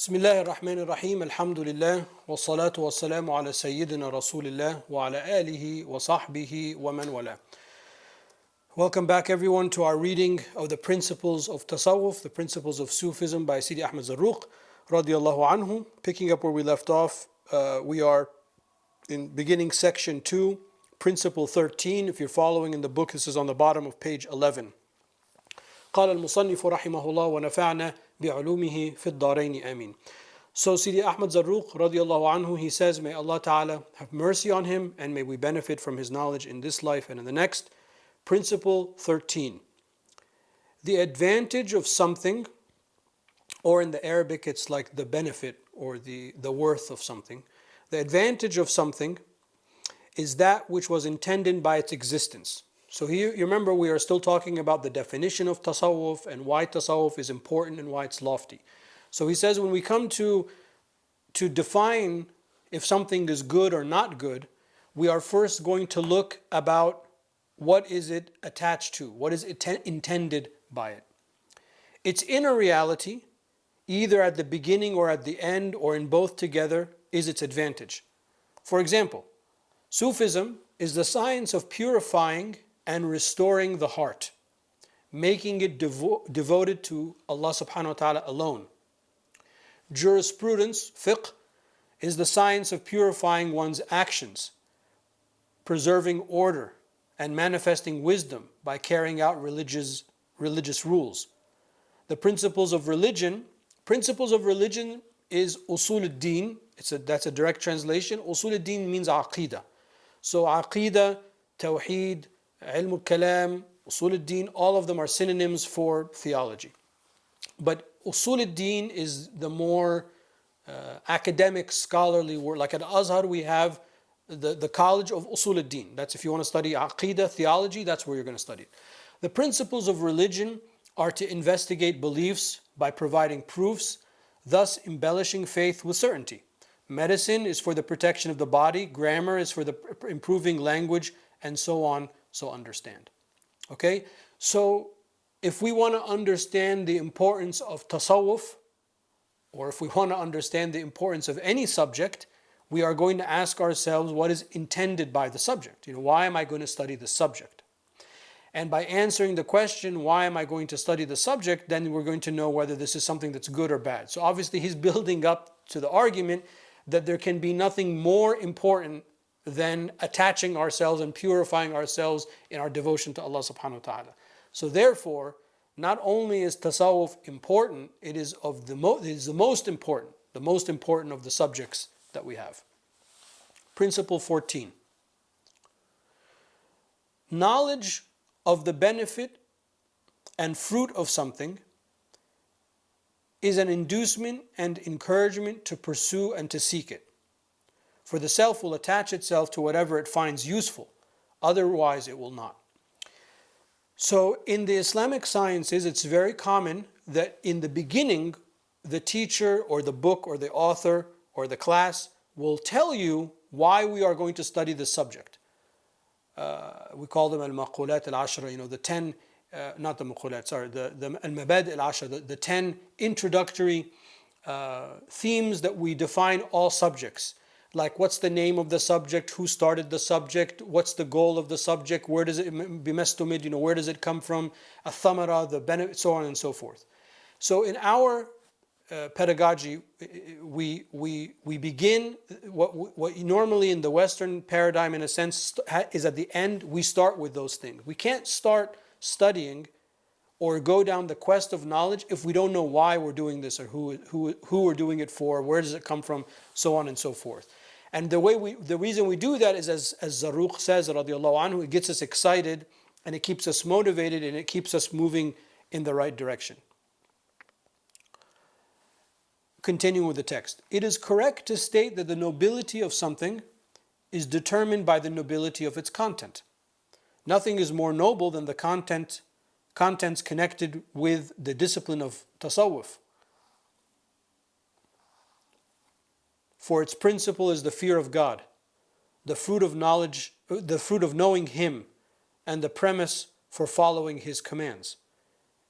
بسم الله الرحمن الرحيم الحمد لله والصلاة والسلام على سيدنا رسول الله وعلى آله وصحبه ومن والاه. Welcome back everyone to our reading of the principles of Tasawwuf, the principles of Sufism by Sidi Ahmad Zarruq radiallahu anhu. Picking up where we left off, we are in beginning section 2, principle 13. If you're following in the book, this is on the bottom of page 11. قال المصنف رحمه الله ونفعنا بعلومه في الدارين آمين. So Sidi Ahmad Zarruq radiallahu anhu, he says, may Allah Ta'ala have mercy on him and may we benefit from his knowledge in this life and in the next. Principle 13. The advantage of something, or in the Arabic it's like the benefit or the worth of something. The advantage of something is that which was intended by its existence. So here, you remember we are still talking about the definition of tasawwuf and why tasawwuf is important and why it's lofty. So he says when we come to define if something is good or not good, we are first going to look about what is it attached to, what is it intended by it. Its inner reality, either at the beginning or at the end or in both together, is its advantage. For example, Sufism is the science of purifying and restoring the heart, making it devoted to Allah subhanahu wa ta'ala alone. Jurisprudence, fiqh, is the science of purifying one's actions, preserving order, and manifesting wisdom by carrying out religious rules. The principles of religion is usul ad-din. That's a direct translation. Usul ad-din means aqidah. So aqidah, tawheed, ilm al-kalam, usul ad-din, all of them are synonyms for theology. But usul ad-din is the more academic, scholarly word. Like at Azhar we have the college of usul ad-din. That's if you want to study aqidah, theology, that's where you're going to study it. The principles of religion are to investigate beliefs by providing proofs, thus embellishing faith with certainty. Medicine is for the protection of the body, grammar is for the improving language, and so on. So understand. Okay? So if we want to understand the importance of tasawwuf, or if we want to understand the importance of any subject, we are going to ask ourselves what is intended by the subject. Why am I going to study the subject? And by answering the question, why am I going to study the subject, then we're going to know whether this is something that's good or bad. So obviously he's building up to the argument that there can be nothing more important than attaching ourselves and purifying ourselves in our devotion to Allah subhanahu wa ta'ala. So therefore, not only is tasawwuf important, it is the most important of the subjects that we have. Principle 14. Knowledge of the benefit and fruit of something is an inducement and encouragement to pursue and to seek it. For the self will attach itself to whatever it finds useful, otherwise it will not. So in the Islamic sciences, it's very common that in the beginning, the teacher or the book or the author or the class will tell you why we are going to study this subject. We call them al-maqulat al-ashra, the 10, not the maqulat, sorry, the al-mabad al-ashra, the 10 introductory themes that we define all subjects. Like what's the name of the subject, who started the subject, what's the goal of the subject, where does it bimestumid, where does it come from, a-thamara, the benefit, so on and so forth. So in our pedagogy, we begin what normally in the Western paradigm, in a sense, is at the end. We start with those things. We can't start studying or go down the quest of knowledge if we don't know why we're doing this or who we're doing it for, where does it come from, so on and so forth. And the reason we do that is, as Zarruq says, radiallahu anhu, it gets us excited and it keeps us motivated and it keeps us moving in the right direction. Continuing with the text. It is correct to state that the nobility of something is determined by the nobility of its content. Nothing is more noble than the contents connected with the discipline of tasawwuf. For its principle is the fear of God, the fruit of knowledge, the fruit of knowing Him, and the premise for following His commands.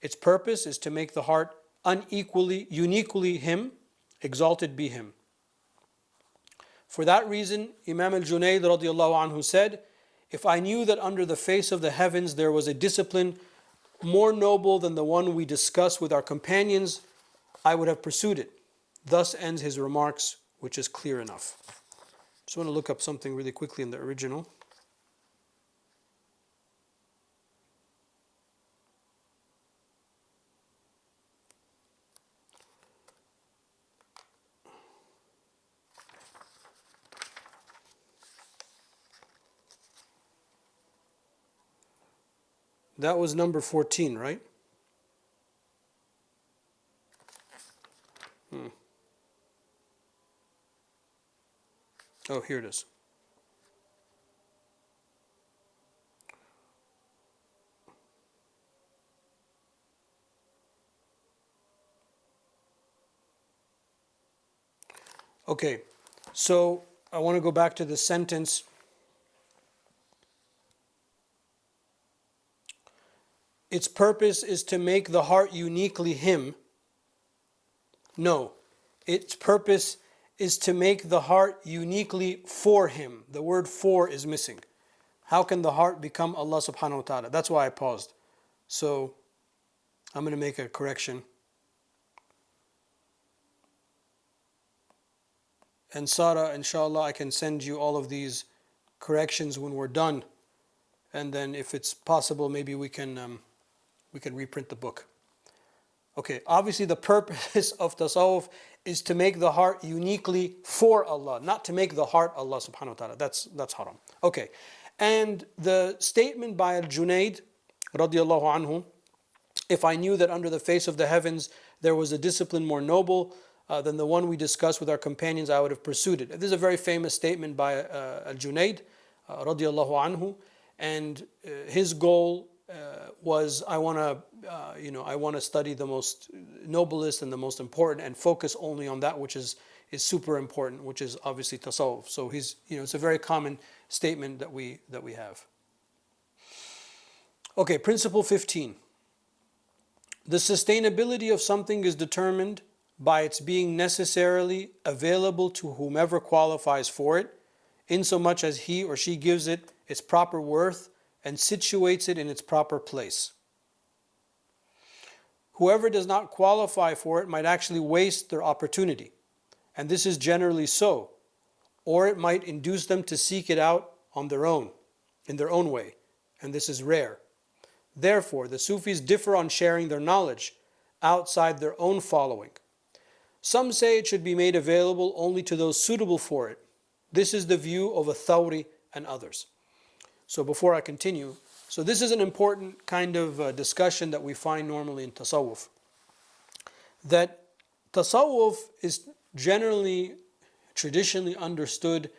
Its purpose is to make the heart uniquely Him exalted be him. For that reason, Imam al-Junayd radiallahu anhu said, if I knew that under the face of the heavens there was a discipline more noble than the one we discuss with our companions, I would have pursued it. Thus ends his remarks, which is clear enough. Just want to look up something really quickly in the original. That was number 14, right? Oh, here it is. Okay, so I want to go back to the sentence. Its purpose is to make the heart uniquely him. No, its purpose is to make the heart uniquely for him. The word for is missing. How can the heart become Allah subhanahu wa ta'ala? That's why I paused. So I'm going to make a correction. And Sarah, inshallah, I can send you all of these corrections when we're done. And then if it's possible, maybe we can reprint the book. Okay, obviously the purpose of tasawwuf is to make the heart uniquely for Allah, not to make the heart Allah subhanahu wa ta'ala. That's haram. Okay, and the statement by Al-Junayd radiallahu anhu, if I knew that under the face of the heavens there was a discipline more noble than the one we discussed with our companions, I would have pursued it. This is a very famous statement by Al-Junayd radiallahu anhu, and his goal was I want to study the most noblest and the most important and focus only on that which is super important, which is obviously tasawwuf. So it's a very common statement that we have. Okay, principle 15. The sustainability of something is determined by its being necessarily available to whomever qualifies for it, insomuch as he or she gives it its proper worth and situates it in its proper place. Whoever does not qualify for it might actually waste their opportunity, and this is generally so, or it might induce them to seek it out on their own, in their own way, and this is rare. Therefore, the Sufis differ on sharing their knowledge outside their own following. Some say it should be made available only to those suitable for it. This is the view of Thawri and others. So before I continue, so this is an important kind of discussion that we find normally in tasawwuf. That tasawwuf is traditionally understood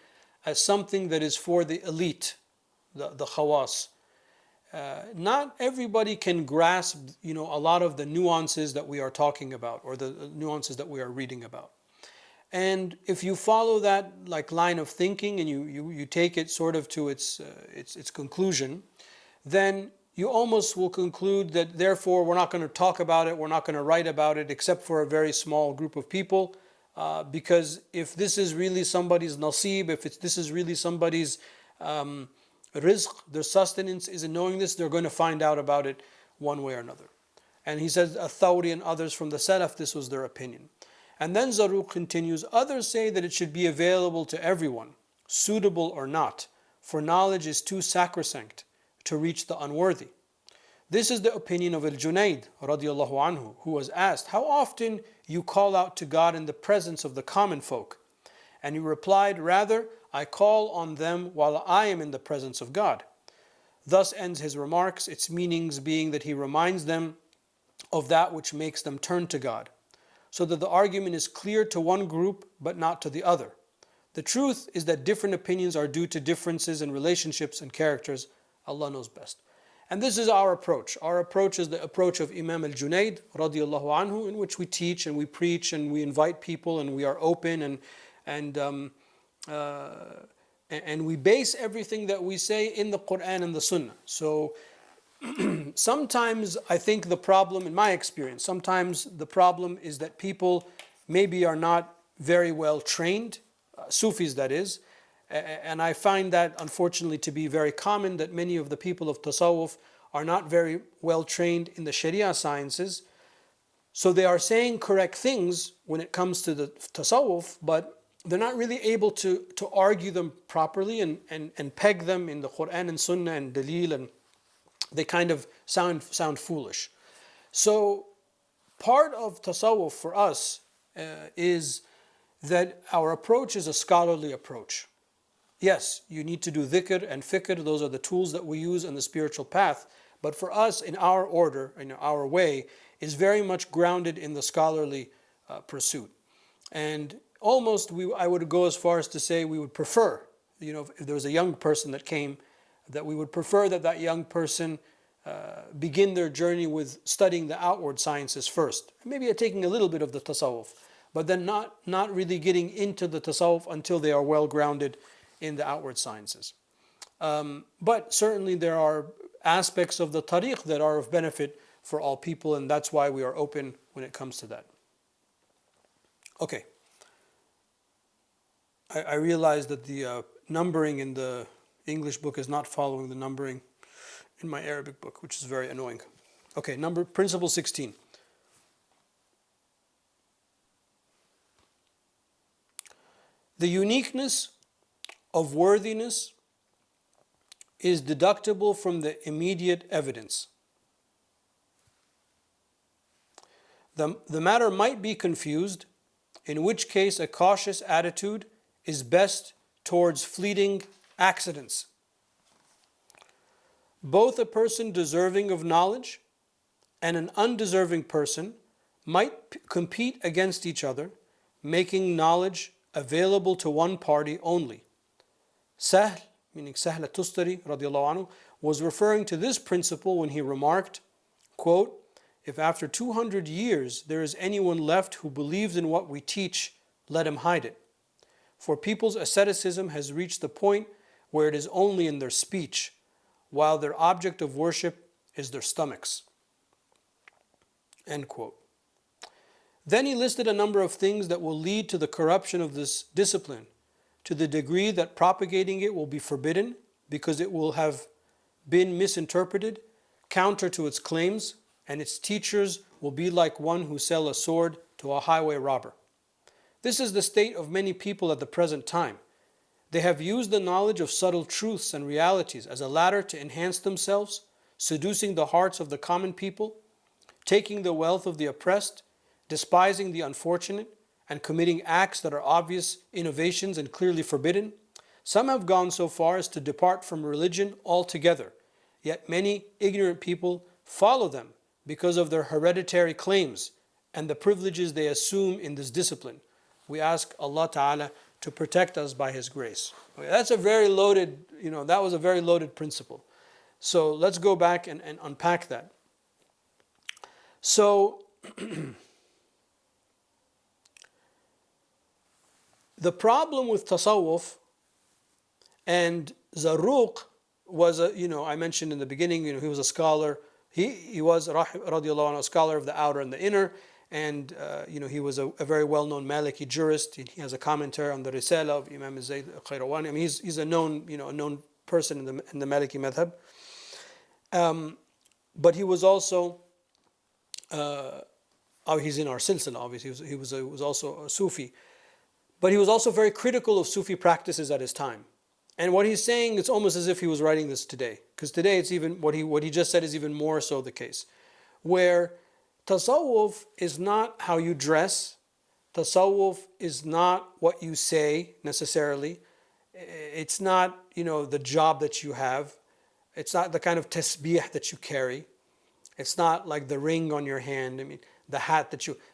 as something that is for the elite, the khawas. Not everybody can grasp, a lot of the nuances that we are talking about or the nuances that we are reading about. And if you follow that line of thinking and you take it sort of to its conclusion, then you almost will conclude that therefore we're not going to talk about it, we're not going to write about it except for a very small group of people, because if this is really somebody's nasib, this is really somebody's rizq, their sustenance is in knowing this, they're going to find out about it one way or another. And he says, Thawri and others from the Salaf, this was their opinion. And then Zarruq continues, others say that it should be available to everyone, suitable or not, for knowledge is too sacrosanct to reach the unworthy. This is the opinion of Al-Junayd radiallahu anhu, who was asked, how often you call out to God in the presence of the common folk? And he replied, rather, I call on them while I am in the presence of God. Thus ends his remarks, its meanings being that he reminds them of that which makes them turn to God, so that the argument is clear to one group but not to the other. The truth is that different opinions are due to differences in relationships and characters. Allah knows best. And this is our approach. Our approach is the approach of Imam al-Junayd radiallahu anhu, in which we teach and we preach and we invite people and we are open and we base everything that we say in the Quran and the Sunnah. So sometimes I think the problem, in my experience, sometimes the problem is that people maybe are not very well trained, Sufis that is, and I find that unfortunately to be very common, that many of the people of Tasawwuf are not very well trained in the Sharia sciences. So they are saying correct things when it comes to the Tasawwuf, but they're not really able to argue them properly and peg them in the Quran and Sunnah and Dalil, and they kind of sound foolish. So part of Tasawwuf for us is that our approach is a scholarly approach. Yes, you need to do dhikr and fikr, those are the tools that we use in the spiritual path, but for us, in our order, in our way, is very much grounded in the scholarly pursuit. And almost, I would go as far as to say we would prefer, if there was a young person that came, that we would prefer that young person begin their journey with studying the outward sciences first, maybe taking a little bit of the tasawwuf, but then not really getting into the tasawwuf until they are well grounded in the outward sciences. But certainly there are aspects of the tariq that are of benefit for all people, and that's why we are open when it comes to that. Okay. I realize that the numbering in the English book is not following the numbering in my Arabic book, which is very annoying. Okay, principle 16. The uniqueness of worthiness is deductible from the immediate evidence. The matter might be confused, in which case a cautious attitude is best towards fleeting accidents. Both a person deserving of knowledge and an undeserving person might compete against each other, making knowledge available to one party only. Sahl, meaning Sahl al-Tustari radiallahu anhu, was referring to this principle when he remarked, quote, "If after 200 years there is anyone left who believes in what we teach, let him hide it. For people's asceticism has reached the point where it is only in their speech, while their object of worship is their stomachs." End quote. Then he listed a number of things that will lead to the corruption of this discipline, to the degree that propagating it will be forbidden because it will have been misinterpreted, counter to its claims, and its teachers will be like one who sell a sword to a highway robber. This is the state of many people at the present time. They have used the knowledge of subtle truths and realities as a ladder to enhance themselves, seducing the hearts of the common people, taking the wealth of the oppressed, despising the unfortunate, and committing acts that are obvious innovations and clearly forbidden. Some have gone so far as to depart from religion altogether, yet many ignorant people follow them because of their hereditary claims and the privileges they assume in this discipline. We ask Allah Ta'ala to protect us by His grace. Okay, that's a very loaded, that was a very loaded principle. So let's go back and unpack that. So, the problem with tasawwuf, and Zarruq was I mentioned in the beginning, he was a scholar. He was radiallahu anhu, a scholar of the outer and the inner, and he was a very well-known Maliki jurist. He has a commentary on the Risala of Imam Zayd al-Qayrawani. I mean, he's a known, a known person in the Maliki madhab. But he was also, he's in our silsila, obviously. He was also a Sufi. But he was also very critical of Sufi practices at his time. And what he's saying, it's almost as if he was writing this today. Because today it's even, what he just said is even more so the case. Where tasawwuf is not how you dress. Tasawwuf is not what you say necessarily. It's not, the job that you have. It's not the kind of tasbih that you carry. It's not like the ring on your hand. I mean, the hat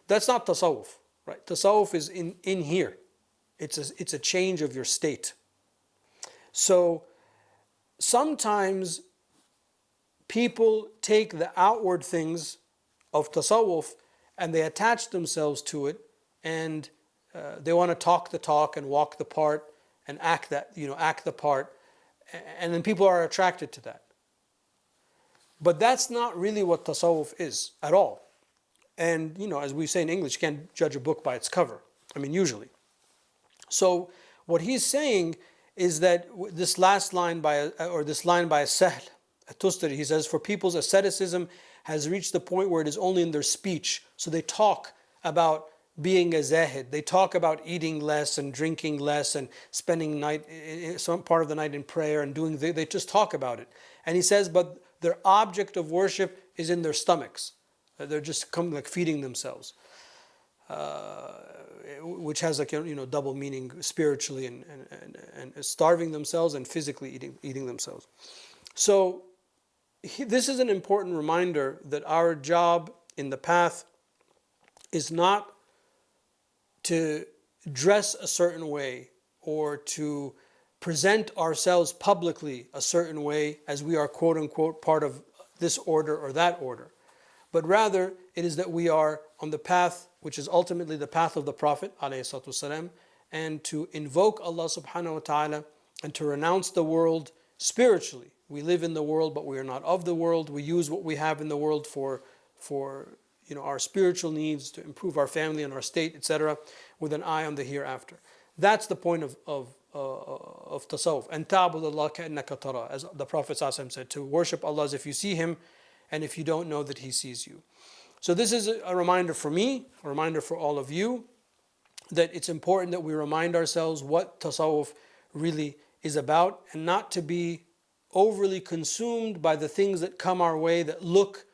that's not tasawwuf, right? Tasawwuf is in here. It's a change of your state. So sometimes people take the outward things of tasawwuf and they attach themselves to it, and they want to talk the talk and walk the part and act the part, and then people are attracted to that. But that's not really what tasawwuf is at all. And, as we say in English, you can't judge a book by its cover. I mean, usually. So what he's saying is that this last line this line by Sahl at-Tustari, he says, for people's asceticism has reached the point where it is only in their speech. So they talk about being a zahid. They talk about eating less and drinking less and spending some part of the night in prayer and they just talk about it. And he says, but their object of worship is in their stomachs. They're just feeding themselves, which has double meaning spiritually and starving themselves and physically eating themselves. So this is an important reminder that our job in the path is not to dress a certain way or to present ourselves publicly a certain way as we are quote unquote part of this order or that order. But rather, it is that we are on the path, which is ultimately the path of the Prophet ﷺ, and to invoke Allah subhanahu wa ta'ala and to renounce the world spiritually. We live in the world, but we are not of the world. We use what we have in the world for our spiritual needs, to improve our family and our state, etc., with an eye on the hereafter. That's the point of tasawwuf. And ta'bud Allah ka'annaka tara, as the Prophet ﷺ said, to worship Allah as if you see Him, and if you don't know that He sees you. So this is a reminder for me, a reminder for all of you, that it's important that we remind ourselves what tasawwuf really is about, and not to be overly consumed by the things that come our way that look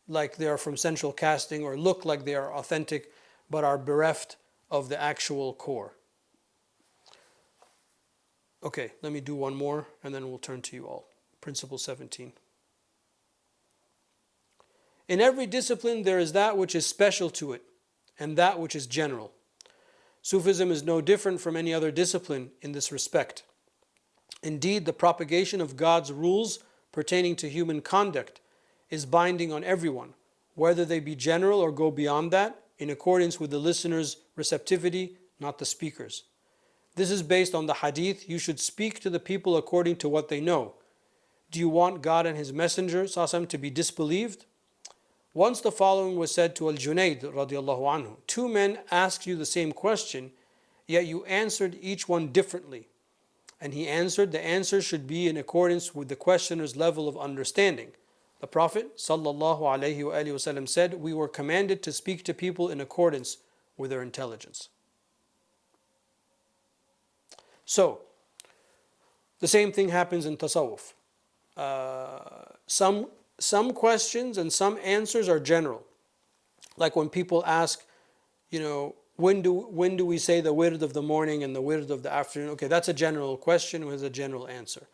like they are from central casting or look like they are authentic, but are bereft of the actual core. Okay, let me do one more and then we'll turn to you all. Principle 17. In every discipline there is that which is special to it and that which is general. Sufism is no different from any other discipline in this respect. Indeed, the propagation of God's rules pertaining to human conduct is binding on everyone, whether they be general or go beyond that, in accordance with the listener's receptivity, not the speaker's. This is based on the hadith, you should speak to the people according to what they know. Do you want God and His Messenger ﷺ to be disbelieved? Once the following was said to Al-Junayd radiallahu anhu, two men asked you the same question, yet you answered each one differently. And he answered, the answer should be in accordance with the questioner's level of understanding. The Prophet sallallahu alaihi wasallam said, we were commanded to speak to people in accordance with their intelligence. So, the same thing happens in tasawwuf. Some questions and some answers are general. Like when people ask, when do we say the wird of the morning and the wird of the afternoon? Okay, that's a general question with a general answer.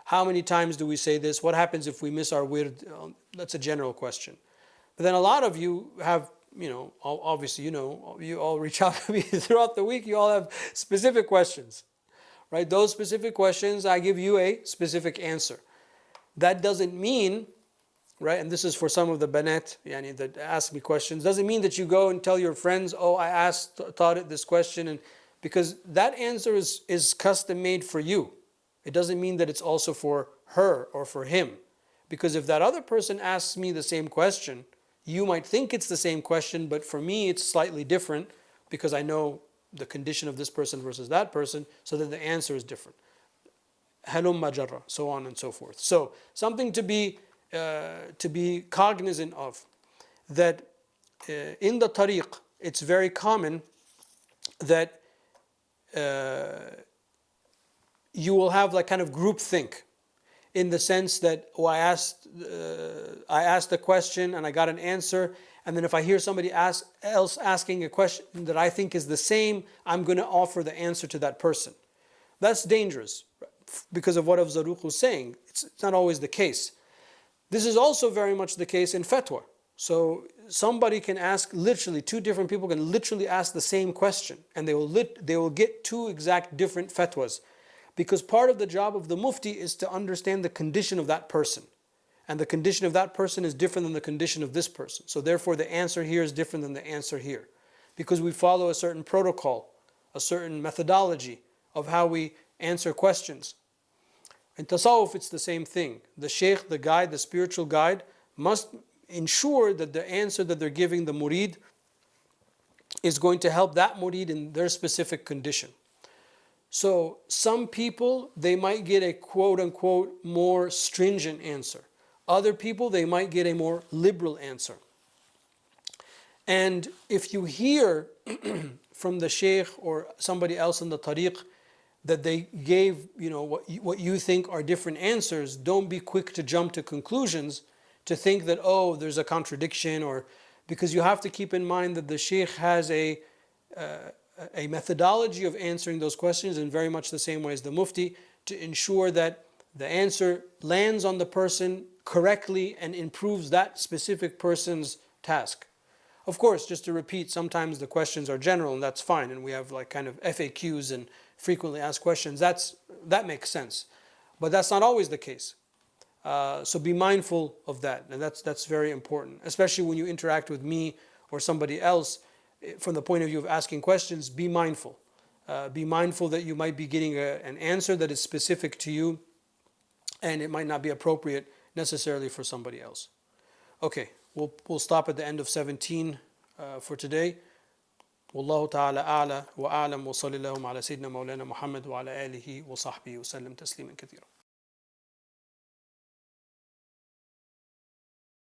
How many times do we say this? What happens if we miss our wird? That's a general question. But then a lot of you have, obviously, you all reach out to me throughout the week. You all have specific questions, right? Those specific questions, I give you a specific answer. That doesn't mean, right, and this is for some of the banat that ask me questions, doesn't mean that you go and tell your friends, oh, I thought it this question, and because that answer is custom made for you. It doesn't mean that it's also for her or for him. Because if that other person asks me the same question, you might think it's the same question, but for me it's slightly different because I know the condition of this person versus that person, so then the answer is different. Halumma jarra, so on and so forth. So something to be cognizant of, that in the tariq, it's very common that you will have like kind of group think, in the sense that I asked a question and I got an answer, and then if I hear somebody else asking a question that I think is the same, I'm going to offer the answer to that person. That's dangerous because of what Zarruq was saying. It's not always the case. This is also very much the case in fatwa. So somebody can ask, literally, two different people can literally ask the same question, and they will get two exact different fatwas. Because part of the job of the mufti is to understand the condition of that person. And the condition of that person is different than the condition of this person. So therefore the answer here is different than the answer here. Because we follow a certain protocol, a certain methodology of how we answer questions. In tasawwuf it's the same thing. The shaykh, the guide, the spiritual guide must ensure that the answer that they're giving the murid is going to help that murid in their specific condition. So some people, they might get a quote unquote more stringent answer. Other people, they might get a more liberal answer. And if you hear from the sheikh or somebody else in the tariq that they gave, what you think are different answers, don't be quick to jump to conclusions to think that, oh, there's a contradiction, or because you have to keep in mind that the sheikh has a methodology of answering those questions in very much the same way as the mufti, to ensure that the answer lands on the person correctly and improves that specific person's task. Of course, just to repeat, sometimes the questions are general and that's fine, and we have like kind of FAQs and frequently asked questions. That makes sense, but that's not always the case. So be mindful of that, and that's very important, especially when you interact with me or somebody else. From the point of view of asking questions, be mindful. Be mindful that you might be getting an answer that is specific to you, and it might not be appropriate necessarily for somebody else. Okay, we'll stop at the end of 17 for today. والله تعالى أعلى وأعلم وصلى اللهم على سيدنا مولانا محمد وعلى آله وصحبه وسلم تسليما كثيرا.